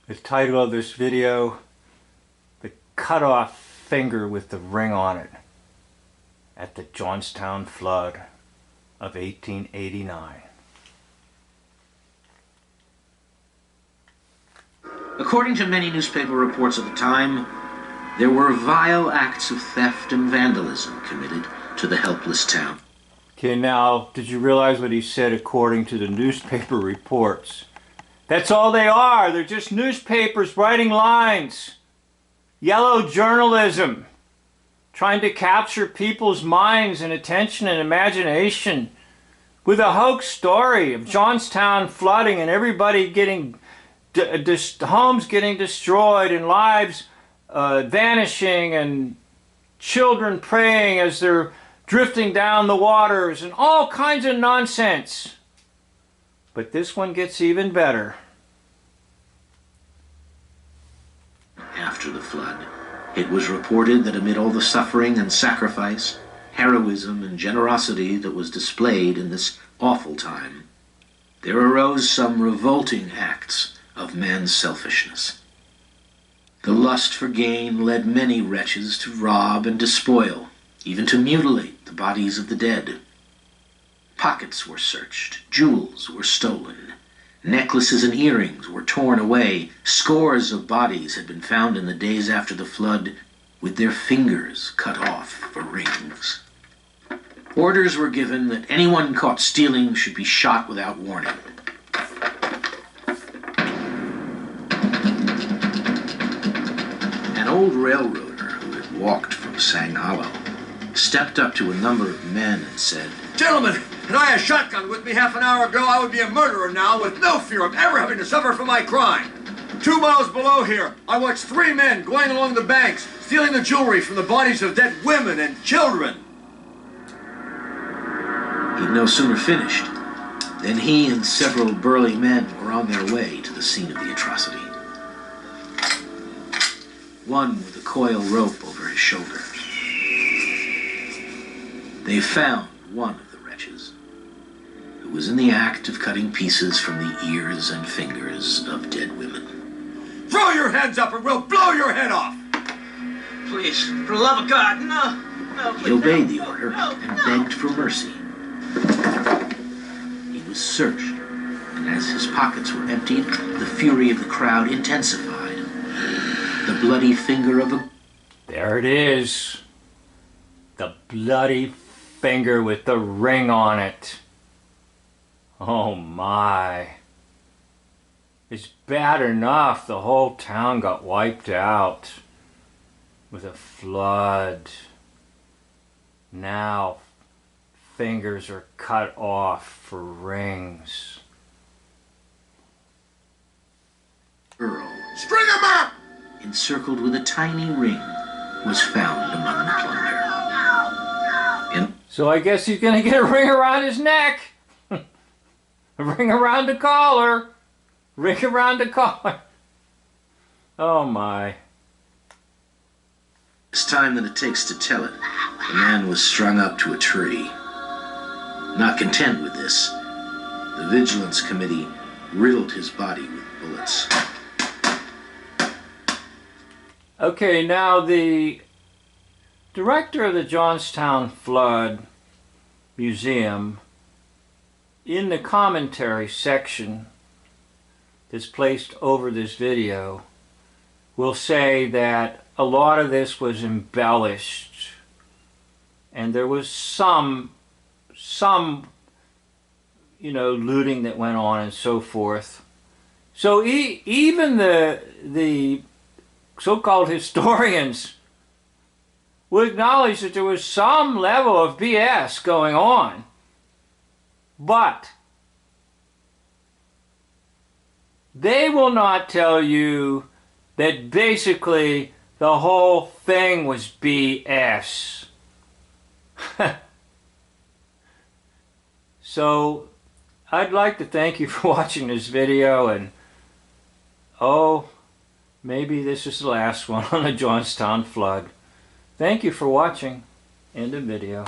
The title of this video, The Cut Off Finger with the Ring on It at the Johnstown Flood of 1889. According to many newspaper reports of the time, there were vile acts of theft and vandalism committed to the helpless town. Okay, now, did you realize what he said according to the newspaper reports? That's all they are. They're just newspapers writing lines. Yellow journalism. Trying to capture people's minds and attention and imagination with a hoax story of Johnstown flooding and everybody getting, homes getting destroyed and lives vanishing and children praying as they're drifting down the waters and all kinds of nonsense. But this one gets even better. After the flood, it was reported that amid all the suffering and sacrifice, heroism and generosity that was displayed in this awful time, there arose some revolting acts of man's selfishness. The lust for gain led many wretches to rob and despoil, even to mutilate the bodies of the dead. Pockets were searched, jewels were stolen, necklaces and earrings were torn away. Scores of bodies had been found in the days after the flood with their fingers cut off for rings. Orders were given that anyone caught stealing should be shot without warning. An old railroader who had walked from Sang Hollow stepped up to a number of men and said, "Gentlemen, had I a shotgun with me half an hour ago, I would be a murderer now with no fear of ever having to suffer for my crime. 2 miles below here, I watched 3 men going along the banks, stealing the jewelry from the bodies of dead women and children." He'd no sooner finished than he and several burly men were on their way to the scene of the atrocity. One with a coil rope over his shoulder. They found one of the wretches who was in the act of cutting pieces from the ears and fingers of dead women. "Throw your hands up or we'll blow your head off!" Please, for the love of God, no, please, He obeyed the no, order no, and no. begged for mercy. He was searched, and as his pockets were emptied, the fury of the crowd intensified. The bloody finger of a... There it is. The bloody finger with the ring on it. Oh my. It's bad enough the whole town got wiped out with a flood. Now fingers are cut off for rings. Earl, String him up! encircled with a tiny ring, was found among the plunder. So I guess he's gonna get a ring around his neck. A ring around the collar. Ring around the collar. Oh my. It's time that it takes to tell it. The man was strung up to a tree. Not content with this, the Vigilance Committee riddled his body with bullets. Okay, now the director of the Johnstown Flood Museum, in the commentary section that's placed over this video, will say that a lot of this was embellished and there was some looting that went on and so forth. So even the so-called historians will acknowledge that there was some level of BS going on. But they will not tell you that basically the whole thing was BS. So I'd like to thank you for watching this video, and maybe this is the last one on the Johnstown flood. Thank you for watching. End of video.